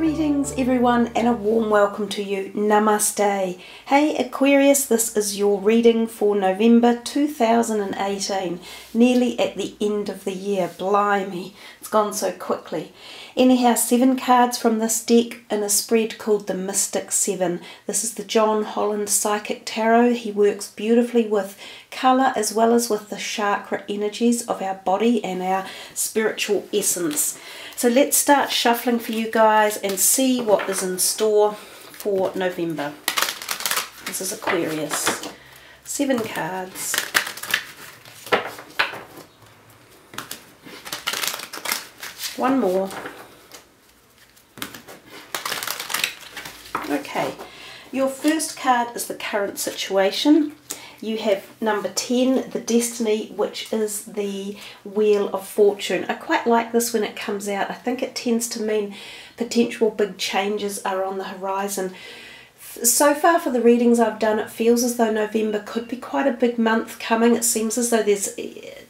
Greetings everyone and a warm welcome to you. Namaste. Hey Aquarius, this is your reading for November 2018. Nearly at the end of the year. Blimey, it's gone so quickly. Anyhow, 7 cards from this deck in a spread called the Mystic 7. This is the John Holland Psychic Tarot. He works beautifully with colour as well as with the chakra energies of our body and our spiritual essence. So let's start shuffling for you guys and see what is in store for November. This is Aquarius. 7 cards. One more. Okay, your first card is the current situation. You have number 10, the Destiny, which is the Wheel of Fortune. I quite like this when it comes out. I think it tends to mean potential big changes are on the horizon. So far for the readings I've done, it feels as though November could be quite a big month coming. It seems as though there's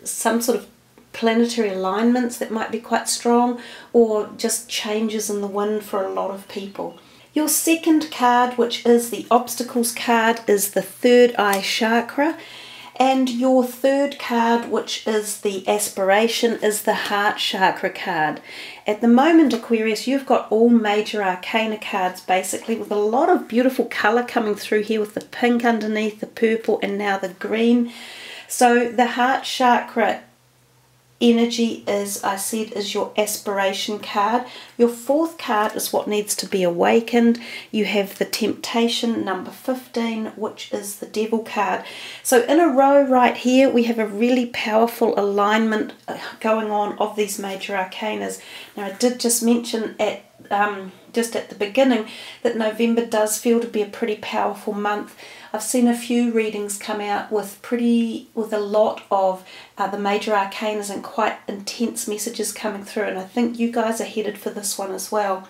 some sort of planetary alignments that might be quite strong, or just changes in the wind for a lot of people. Your second card, which is the Obstacles card, is the Third Eye Chakra. And your third card, which is the Aspiration, is the Heart Chakra card. At the moment, Aquarius, you've got all major arcana cards, basically, with a lot of beautiful colour coming through here with the pink underneath, the purple, and now the green. So the Heart Chakra energy, as I said, is your aspiration card. Your fourth card is what needs to be awakened. You have the Temptation, number 15, which is the Devil card. So in a row right here, we have a really powerful alignment going on of these major arcanas. Now I did just mention just at the beginning that November does feel to be a pretty powerful month. I've seen a few readings come out with a lot of the major arcanas and quite intense messages coming through, and I think you guys are headed for this one as well.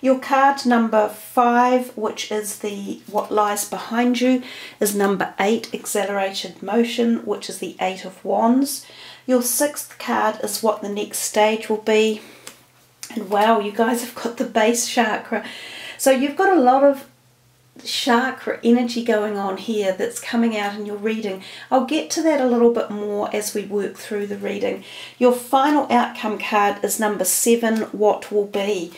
Your card number 5, which is the What Lies Behind You, is number 8, Accelerated Motion, which is the 8 of Wands. Your 6th card is What the Next Stage Will Be. And wow, you guys have got the base chakra. So you've got a lot of chakra energy going on here that's coming out in your reading. I'll get to that a little bit more as we work through the reading. Your final outcome card is number 7, What Will Be.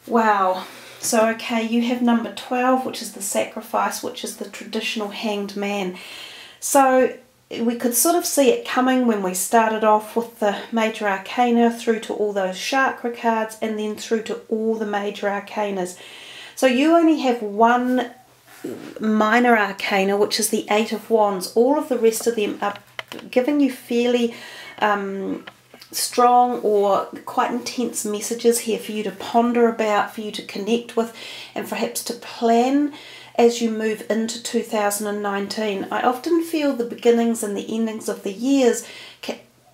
Wow. So okay, you have number 12, which is the Sacrifice, which is the traditional hanged man. So we could sort of see it coming when we started off with the major arcana through to all those chakra cards and then through to all the major arcanas. So you only have one minor arcana, which is the 8 of Wands. All of the rest of them are giving you fairly strong or quite intense messages here for you to ponder about, for you to connect with, and perhaps to plan as you move into 2019. I often feel the beginnings and the endings of the years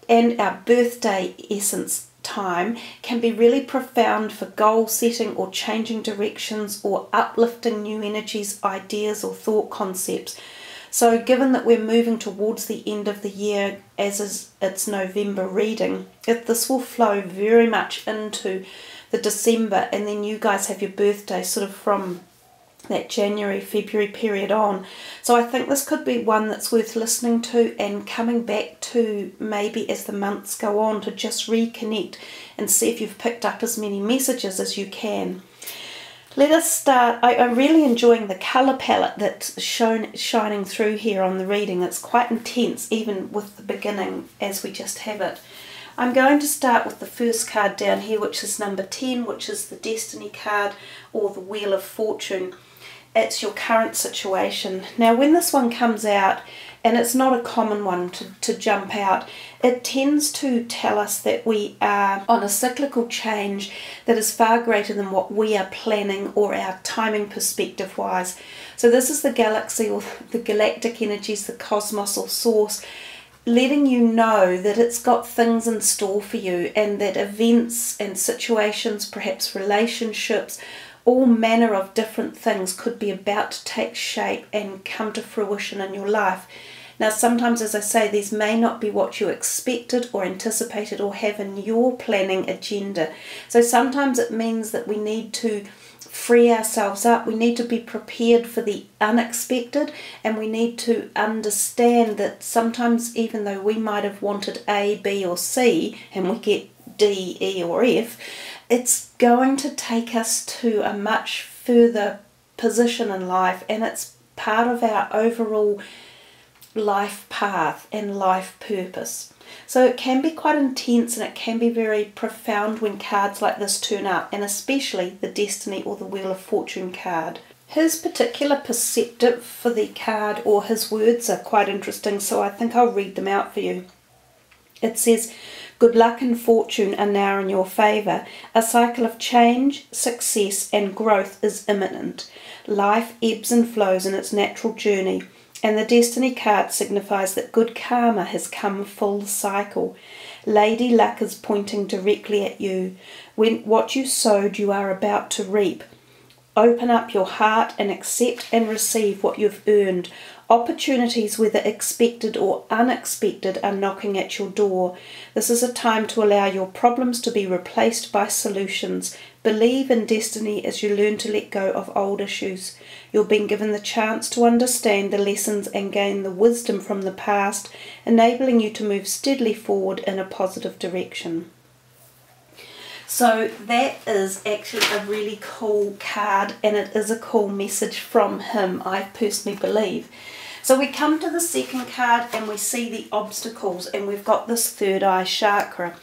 and our birthday essence time can be really profound for goal setting or changing directions or uplifting new energies, ideas or thought concepts. So given that we're moving towards the end of the year, as is its November reading, this will flow very much into the December, and then you guys have your birthday sort of from that January, February period on. So I think this could be one that's worth listening to and coming back to maybe as the months go on to just reconnect and see if you've picked up as many messages as you can. Let us start. I'm really enjoying the colour palette that's shining through here on the reading. It's quite intense even with the beginning as we just have it. I'm going to start with the first card down here, which is number 10, which is the Destiny card or the Wheel of Fortune. It's your current situation. Now when this one comes out, and it's not a common one to jump out, it tends to tell us that we are on a cyclical change that is far greater than what we are planning or our timing perspective wise. So this is the galaxy or the galactic energies, the cosmos or source, letting you know that it's got things in store for you, and that events and situations, perhaps relationships, all manner of different things could be about to take shape and come to fruition in your life. Now sometimes, as I say, these may not be what you expected or anticipated or have in your planning agenda. So sometimes it means that we need to free ourselves up. We need to be prepared for the unexpected, and we need to understand that sometimes, even though we might have wanted A, B or C and we get D, E or F, it's going to take us to a much further position in life, and it's part of our overall life path and life purpose. So it can be quite intense and it can be very profound when cards like this turn up, and especially the Destiny or the Wheel of Fortune card. His particular perceptive for the card, or his words, are quite interesting, so I think I'll read them out for you. It says, "Good luck and fortune are now in your favour. A cycle of change, success and growth is imminent. Life ebbs and flows in its natural journey, and the Destiny card signifies that good karma has come full cycle. Lady Luck is pointing directly at you. When what you sowed you are about to reap. Open up your heart and accept and receive what you've earned. Opportunities, whether expected or unexpected, are knocking at your door. This is a time to allow your problems to be replaced by solutions. Believe in destiny as you learn to let go of old issues. You're being given the chance to understand the lessons and gain the wisdom from the past, enabling you to move steadily forward in a positive direction." So that is actually a really cool card, and it is a cool message from him, I personally believe. So we come to the second card and we see the obstacles, and we've got this third eye chakra.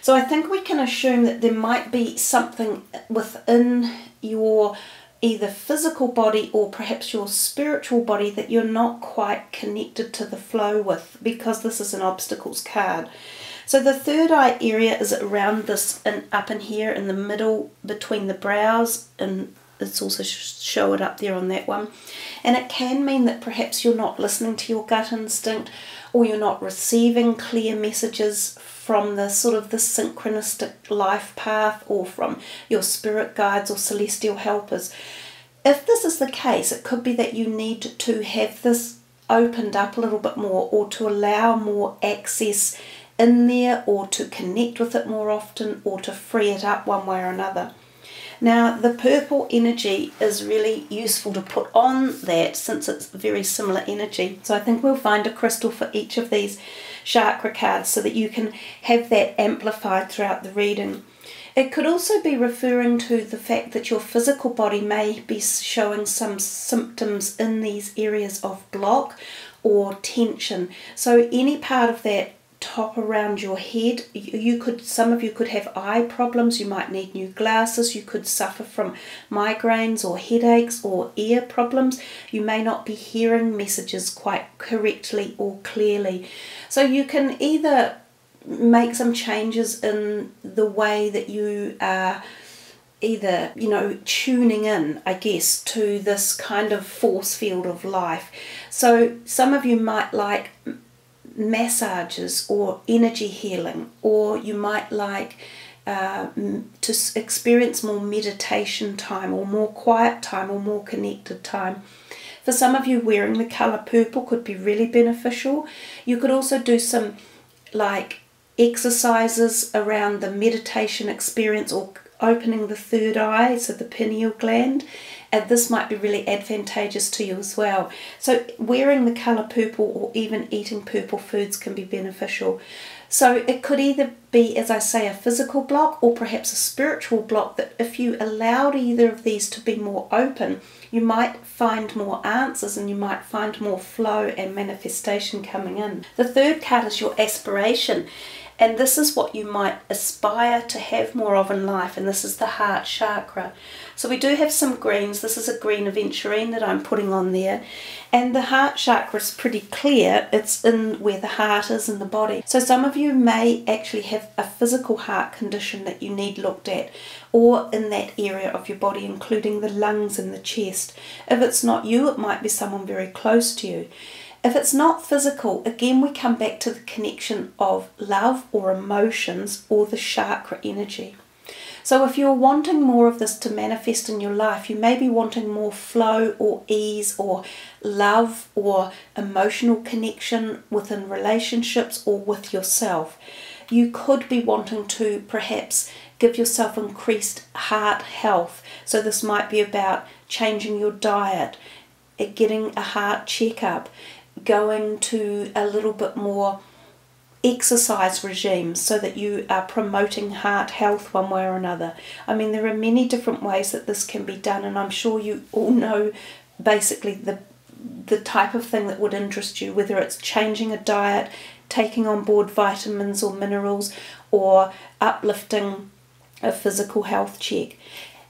So I think we can assume that there might be something within your either physical body or perhaps your spiritual body that you're not quite connected to the flow with, because this is an obstacles card. So the third eye area is around this, and up in here in the middle between the brows, and it's also show it up there on that one. And it can mean that perhaps you're not listening to your gut instinct, or you're not receiving clear messages from the sort of the synchronistic life path, or from your spirit guides or celestial helpers. If this is the case, it could be that you need to have this opened up a little bit more, or to allow more access in there, or to connect with it more often, or to free it up one way or another. Now the purple energy is really useful to put on that, since it's very similar energy. So I think we'll find a crystal for each of these chakra cards so that you can have that amplified throughout the reading. It could also be referring to the fact that your physical body may be showing some symptoms in these areas of block or tension. So any part of that top around your head, some of you could have eye problems, you might need new glasses, you could suffer from migraines or headaches or ear problems, you may not be hearing messages quite correctly or clearly. So you can either make some changes in the way that you are either, tuning in, I guess, to this kind of force field of life. So some of you might like massages or energy healing, or you might like to experience more meditation time, or more quiet time, or more connected time. For some of you, wearing the colour purple could be really beneficial. You could also do some exercises around the meditation experience, or opening the third eye, so the pineal gland, and this might be really advantageous to you as well. So wearing the colour purple, or even eating purple foods, can be beneficial. So it could either be, as I say, a physical block, or perhaps a spiritual block, that if you allowed either of these to be more open, you might find more answers, and you might find more flow and manifestation coming in. The third card is your aspiration, and this is what you might aspire to have more of in life, and this is the heart chakra. So we do have some greens. This is a green aventurine that I'm putting on there, and the heart chakra is pretty clear. It's in where the heart is in the body. So some of you may actually have a physical heart condition that you need looked at, or in that area of your body, including the lungs and the chest. If it's not you, it might be someone very close to you. If it's not physical, again we come back to the connection of love or emotions, or the chakra energy. So if you're wanting more of this to manifest in your life, you may be wanting more flow or ease or love or emotional connection within relationships or with yourself. You could be wanting to perhaps give yourself increased heart health. So this might be about changing your diet, getting a heart checkup, going to a little bit more exercise regime so that you are promoting heart health one way or another. I mean, there are many different ways that this can be done, and I'm sure you all know basically the type of thing that would interest you, whether it's changing a diet, taking on board vitamins or minerals, or uplifting a physical health check.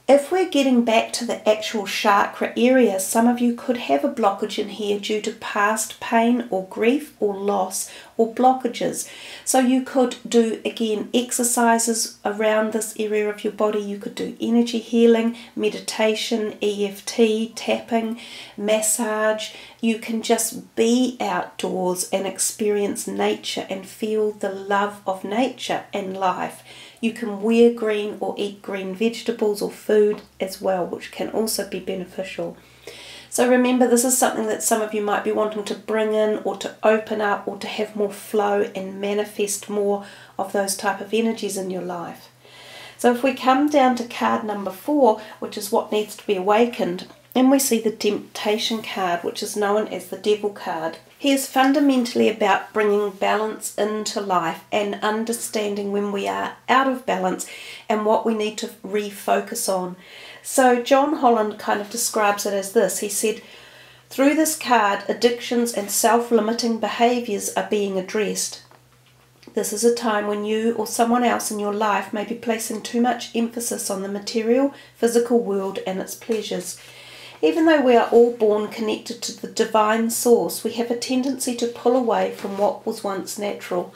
If we're getting back to the actual chakra area, some of you could have a blockage in here due to past pain or grief or loss or blockages. So you could do, again, exercises around this area of your body. You could do energy healing, meditation, EFT, tapping, massage. You can just be outdoors and experience nature and feel the love of nature and life. You can wear green or eat green vegetables or food as well, which can also be beneficial. So remember, this is something that some of you might be wanting to bring in or to open up or to have more flow and manifest more of those type of energies in your life. So if we come down to card number 4, which is what needs to be awakened, and we see the Temptation card, which is known as the Devil card. He is fundamentally about bringing balance into life and understanding when we are out of balance and what we need to refocus on. So John Holland kind of describes it as this. He said, through this card, addictions and self-limiting behaviours are being addressed. This is a time when you or someone else in your life may be placing too much emphasis on the material, physical world and its pleasures. Even though we are all born connected to the divine source, we have a tendency to pull away from what was once natural.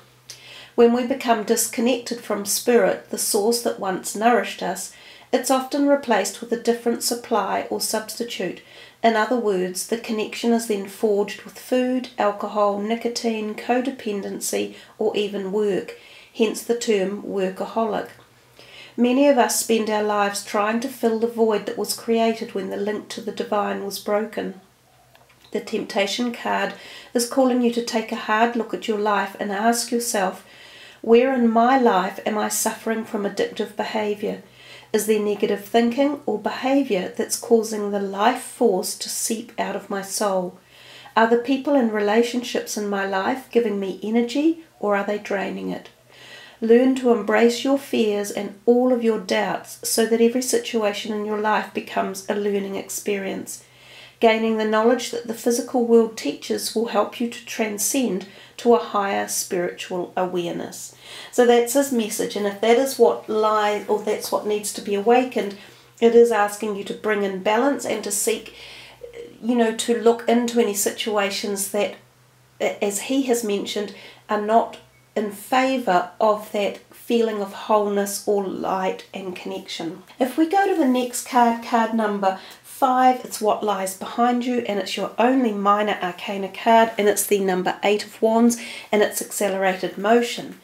When we become disconnected from spirit, the source that once nourished us, it's often replaced with a different supply or substitute. In other words, the connection is then forged with food, alcohol, nicotine, codependency, or even work, hence the term workaholic. Many of us spend our lives trying to fill the void that was created when the link to the divine was broken. The Temptation card is calling you to take a hard look at your life and ask yourself, where in my life am I suffering from addictive behaviour? Is there negative thinking or behaviour that's causing the life force to seep out of my soul? Are the people and relationships in my life giving me energy, or are they draining it? Learn to embrace your fears and all of your doubts so that every situation in your life becomes a learning experience. Gaining the knowledge that the physical world teaches will help you to transcend to a higher spiritual awareness. So that's his message, and if that is what lies, or that's what needs to be awakened, it is asking you to bring in balance and to seek, to look into any situations that, as he has mentioned, are not in favour of that feeling of wholeness or light and connection. If we go to the next card, card number 5, it's what lies behind you, and it's your only minor arcana card, and it's the number 8 of Wands, and it's accelerated motion.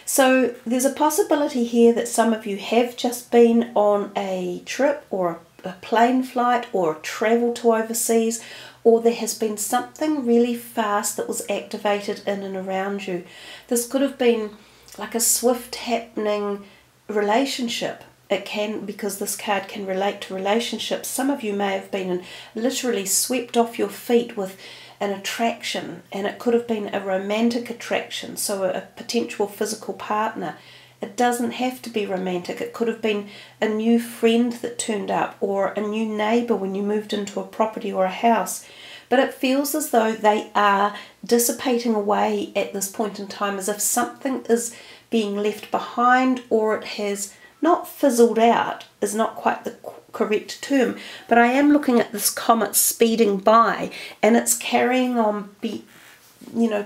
So there's a possibility here that some of you have just been on a trip or a plane flight or travel to overseas, or there has been something really fast that was activated in and around you. This could have been like a swift happening relationship. It can, because this card can relate to relationships. Some of you may have been literally swept off your feet with an attraction, and it could have been a romantic attraction, so a potential physical partner. It doesn't have to be romantic. It could have been a new friend that turned up, or a new neighbour when you moved into a property or a house. But it feels as though they are dissipating away at this point in time, as if something is being left behind, or it has not fizzled out, is not quite the correct term, but I am looking at this comet speeding by, and it's carrying on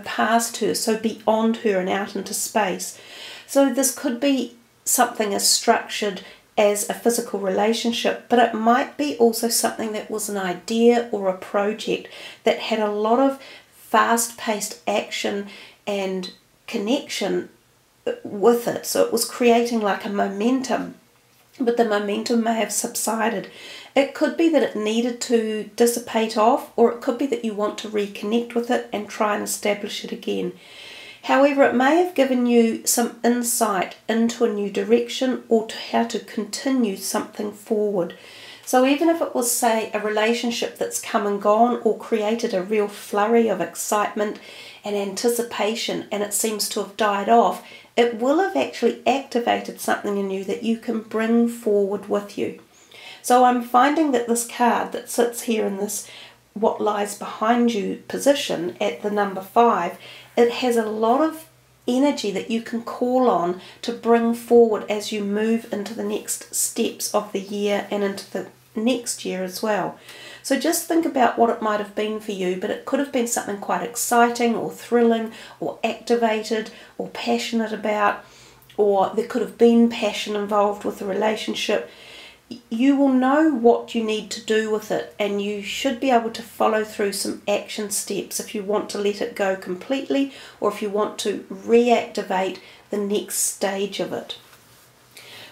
past her, so beyond her and out into space. So this could be something as structured as a physical relationship, but it might be also something that was an idea or a project that had a lot of fast-paced action and connection with it. So it was creating like a momentum. but the momentum may have subsided. It could be that it needed to dissipate off, or it could be that you want to reconnect with it and try and establish it again. However, it may have given you some insight into a new direction or to how to continue something forward. So even if it was, say, a relationship that's come and gone or created a real flurry of excitement and anticipation and it seems to have died off, it will have actually activated something in you that you can bring forward with you. So I'm finding that this card that sits here in this what lies behind you position at the number 5, it has a lot of energy that you can call on to bring forward as you move into the next steps of the year and into the next year as well. So just think about what it might have been for you, but it could have been something quite exciting or thrilling or activated or passionate about, or there could have been passion involved with the relationship. You will know what you need to do with it, and you should be able to follow through some action steps if you want to let it go completely or if you want to reactivate the next stage of it.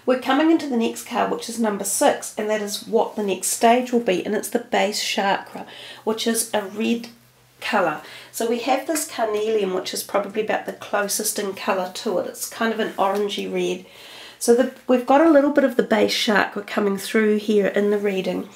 We're coming into the next card, which is number 6, and that is what the next stage will be, and it's the base chakra, which is a red colour. So we have this carnelian, which is probably about the closest in colour to it. It's kind of an orangey red. So we've got a little bit of the base chakra coming through here in the reading,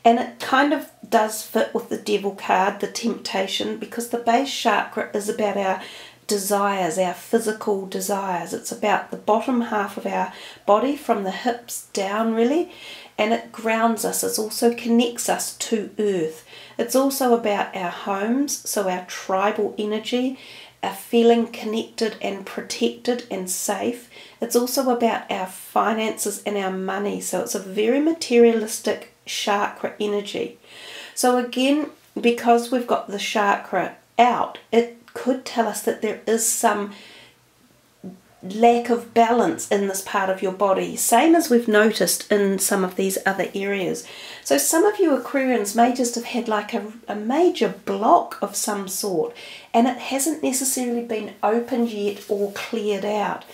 and it kind of does fit with the devil card, the temptation, because the base chakra is about our desires, our physical desires. It's about the bottom half of our body from the hips down really, and it grounds us. It also connects us to earth. It's also about our homes, so our tribal energy, our feeling connected and protected and safe. It's also about our finances and our money, so it's a very materialistic chakra energy. So again, because we've got the chakra out, it could tell us that there is some lack of balance in this part of your body, same as we've noticed in some of these other areas. So some of you Aquarians may just have had like a major block of some sort, and it hasn't necessarily been opened yet or cleared out.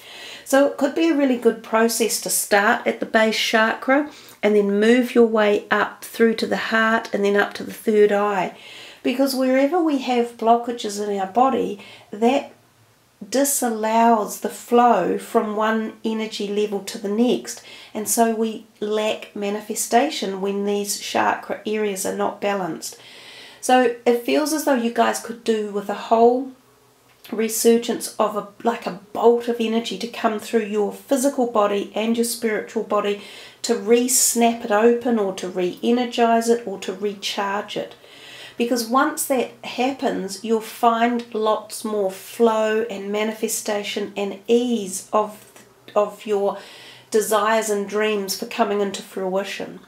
So it could be a really good process to start at the base chakra and then move your way up through to the heart and then up to the third eye. Because wherever we have blockages in our body, that disallows the flow from one energy level to the next, and so we lack manifestation when these chakra areas are not balanced. So it feels as though you guys could do with a whole resurgence of like a bolt of energy to come through your physical body and your spiritual body to re-snap it open or to re-energize it or to recharge it. Because once that happens, you'll find lots more flow and manifestation and ease of your desires and dreams for coming into fruition.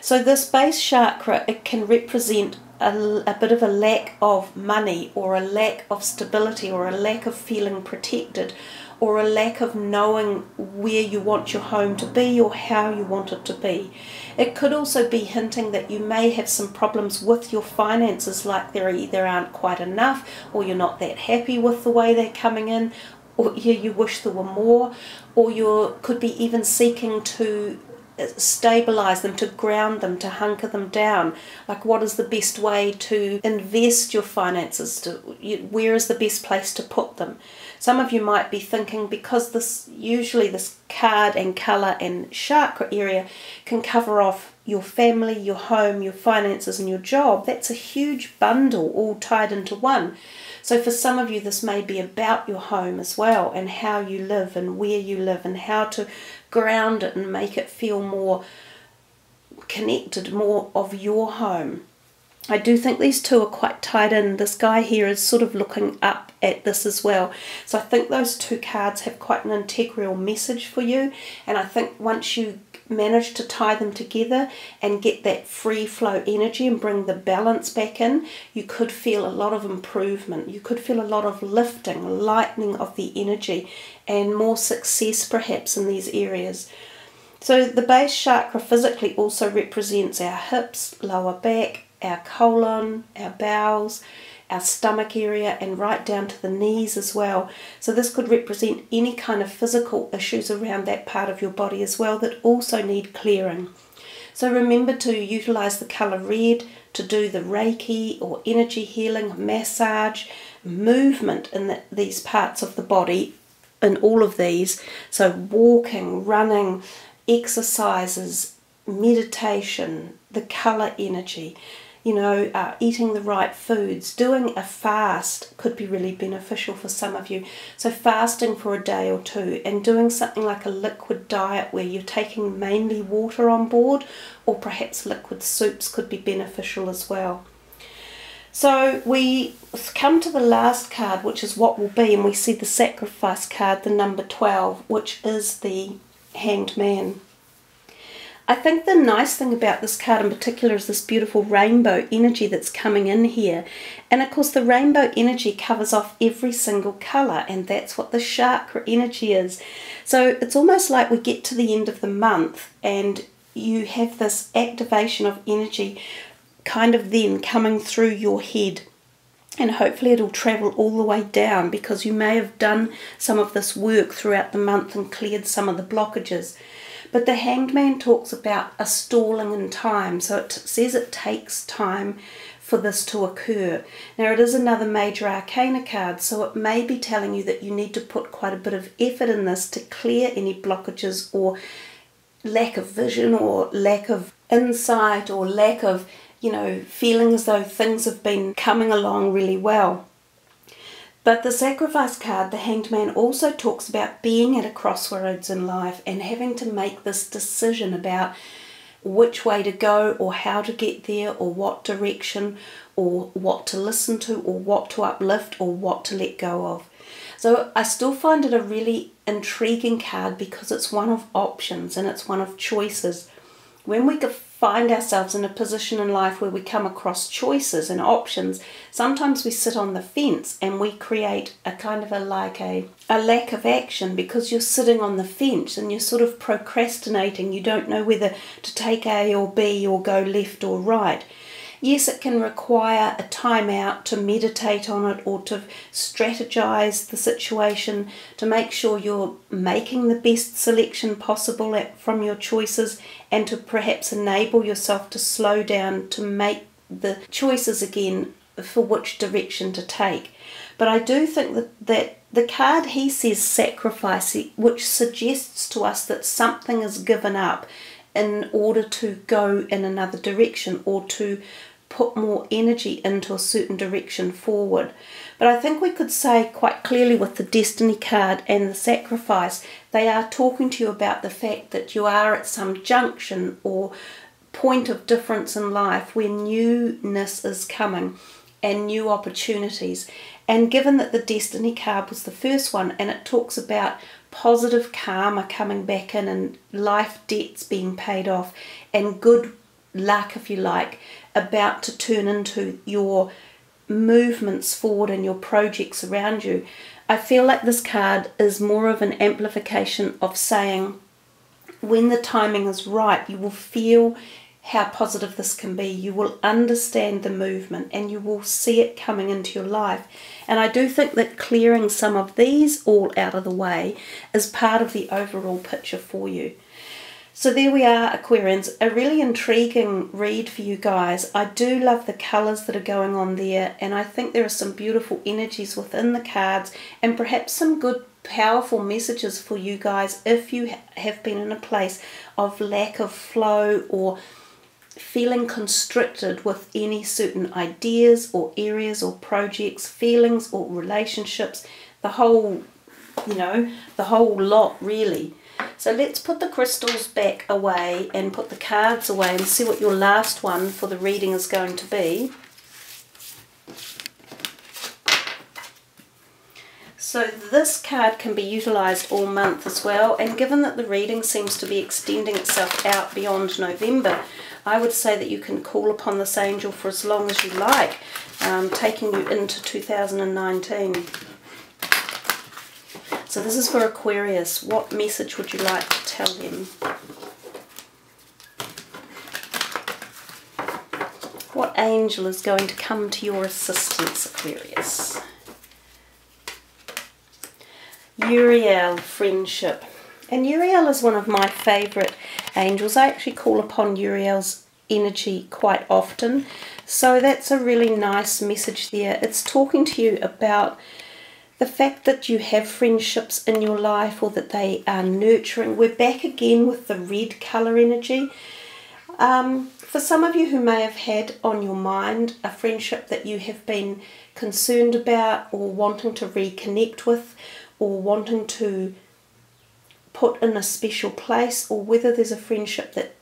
So this base chakra, it can represent a bit of a lack of money, or a lack of stability, or a lack of feeling protected, or a lack of knowing where you want your home to be or how you want it to be. It could also be hinting that you may have some problems with your finances, like there either aren't quite enough, or you're not that happy with the way they're coming in, or you wish there were more, or you could be even seeking to stabilize them, to ground them, to hunker them down. Like, what is the best way to invest your finances? Where is the best place to put them? Some of you might be thinking, because usually this card and colour and chakra area can cover off your family, your home, your finances and your job, that's a huge bundle all tied into one. So for some of you, this may be about your home as well, and how you live and where you live, and how to ground it and make it feel more connected, more of your home. I do think these two are quite tied in. This guy here is sort of looking up at this as well. So I think those two cards have quite an integral message for you. And I think once you manage to tie them together and get that free flow energy and bring the balance back in, you could feel a lot of improvement. You could feel a lot of lifting, lightening of the energy, and more success perhaps in these areas. So the base chakra physically also represents our hips, lower back, our colon, our bowels, our stomach area, and right down to the knees as well. So this could represent any kind of physical issues around that part of your body as well that also need clearing. So remember to utilize the color red to do the Reiki or energy healing, massage, movement in these parts of the body, in all of these. So walking, running, exercises, meditation, the color energy, eating the right foods, doing a fast could be really beneficial for some of you. So fasting for a day or two and doing something like a liquid diet where you're taking mainly water on board, or perhaps liquid soups could be beneficial as well. So we come to the last card, which is what will be, and we see the sacrifice card, the number 12, which is the Hanged Man. I think the nice thing about this card in particular is this beautiful rainbow energy that's coming in here. And of course the rainbow energy covers off every single colour, and that's what the chakra energy is. So it's almost like we get to the end of the month and you have this activation of energy kind of then coming through your head. And hopefully it'll travel all the way down, because you may have done some of this work throughout the month and cleared some of the blockages. But the Hanged Man talks about a stalling in time, so it says it takes time for this to occur. Now it is another major arcana card, so it may be telling you that you need to put quite a bit of effort in this to clear any blockages or lack of vision or lack of insight or lack of, feeling as though things have been coming along really well. But the sacrifice card, the Hanged Man, also talks about being at a crossroads in life and having to make this decision about which way to go or how to get there or what direction or what to listen to or what to uplift or what to let go of. So I still find it a really intriguing card because it's one of options and it's one of choices. When we find ourselves in a position in life where we come across choices and options, sometimes we sit on the fence and we create a kind of a lack of action, because you're sitting on the fence and you're sort of procrastinating. You don't know whether to take A or B or go left or right. Yes, it can require a time out to meditate on it or to strategize the situation to make sure you're making the best selection possible from your choices, and to perhaps enable yourself to slow down to make the choices again for which direction to take. But I do think that the card, he says sacrifice, which suggests to us that something is given up in order to go in another direction or to put more energy into a certain direction forward. But I think we could say quite clearly with the Destiny card and the sacrifice, they are talking to you about the fact that you are at some junction or point of difference in life where newness is coming and new opportunities. And given that the Destiny card was the first one, and it talks about positive karma coming back in and life debts being paid off and good luck, if you like, about to turn into your movements forward and your projects around you, I feel like this card is more of an amplification of saying when the timing is right, you will feel how positive this can be. You will understand the movement and you will see it coming into your life. And I do think that clearing some of these all out of the way is part of the overall picture for you. So there we are, Aquarians, a really intriguing read for you guys. I do love the colours that are going on there, and I think there are some beautiful energies within the cards and perhaps some good powerful messages for you guys if you have been in a place of lack of flow or feeling constricted with any certain ideas or areas or projects, feelings or relationships, the whole lot really. So let's put the crystals back away and put the cards away and see what your last one for the reading is going to be. So this card can be utilised all month as well, and given that the reading seems to be extending itself out beyond November, I would say that you can call upon this angel for as long as you like, taking you into 2019. So this is for Aquarius. What message would you like to tell them? What angel is going to come to your assistance, Aquarius? Uriel, friendship. And Uriel is one of my favourite angels. I actually call upon Uriel's energy quite often. So that's a really nice message there. It's talking to you about the fact that you have friendships in your life, or that they are nurturing. We're back again with the red colour energy. For some of you who may have had on your mind a friendship that you have been concerned about, or wanting to reconnect with, or wanting to put in a special place, or whether there's a friendship that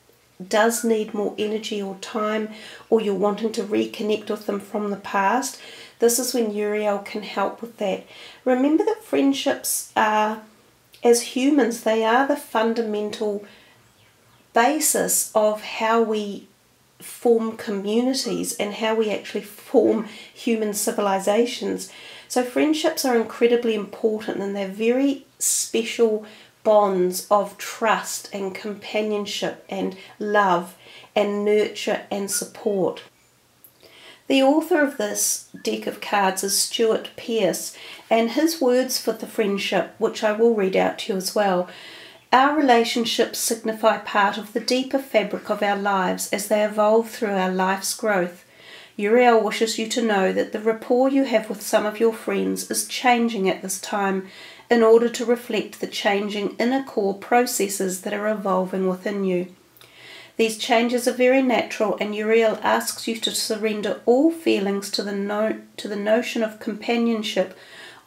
does need more energy or time, or you're wanting to reconnect with them from the past, this is when Uriel can help with that. Remember that friendships are, as humans, they are the fundamental basis of how we form communities and how we actually form human civilizations. So friendships are incredibly important, and they're very special bonds of trust and companionship and love and nurture and support. The author of this deck of cards is Stuart Pearce, and his words for the friendship, which I will read out to you as well. Our relationships signify part of the deeper fabric of our lives as they evolve through our life's growth. Uriel wishes you to know that the rapport you have with some of your friends is changing at this time in order to reflect the changing inner core processes that are evolving within you. These changes are very natural, and Uriel asks you to surrender all feelings to the notion of companionship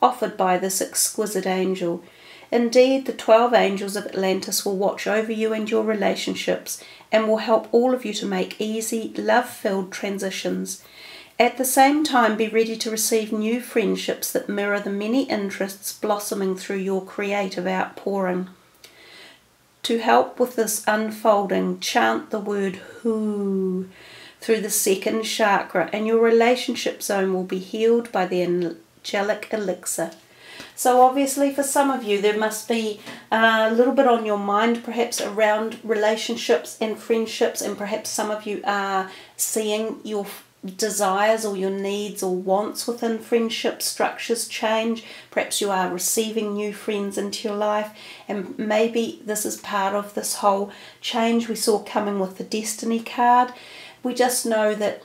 offered by this exquisite angel. Indeed, the 12 angels of Atlantis will watch over you and your relationships, and will help all of you to make easy, love-filled transitions. At the same time, be ready to receive new friendships that mirror the many interests blossoming through your creative outpouring. To help with this unfolding, chant the word Hu through the second chakra, and your relationship zone will be healed by the angelic elixir. So obviously for some of you there must be a little bit on your mind perhaps around relationships and friendships, and perhaps some of you are seeing your desires or your needs or wants within friendship structures change. Perhaps you are receiving new friends into your life, and maybe this is part of this whole change we saw coming with the Destiny card. We just know that,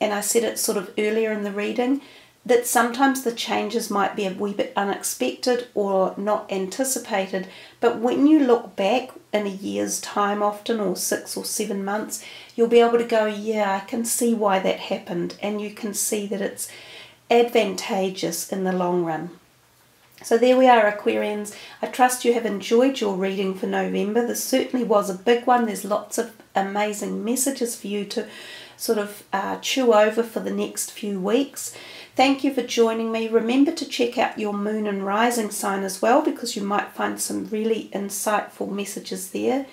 and I said it sort of earlier in the reading, that sometimes the changes might be a wee bit unexpected or not anticipated, but when you look back in a year's time often, or 6 or 7 months, you'll be able to go, yeah, I can see why that happened, and you can see that it's advantageous in the long run. So there we are, Aquarians. I trust you have enjoyed your reading for November. This certainly was a big one. There's lots of amazing messages for you to sort of chew over for the next few weeks. Thank you for joining me. Remember to check out your moon and rising sign as well, because you might find some really insightful messages there.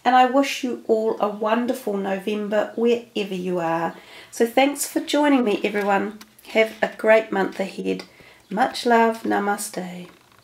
And I wish you all a wonderful November wherever you are. So thanks for joining me, everyone. Have a great month ahead. Much love. Namaste.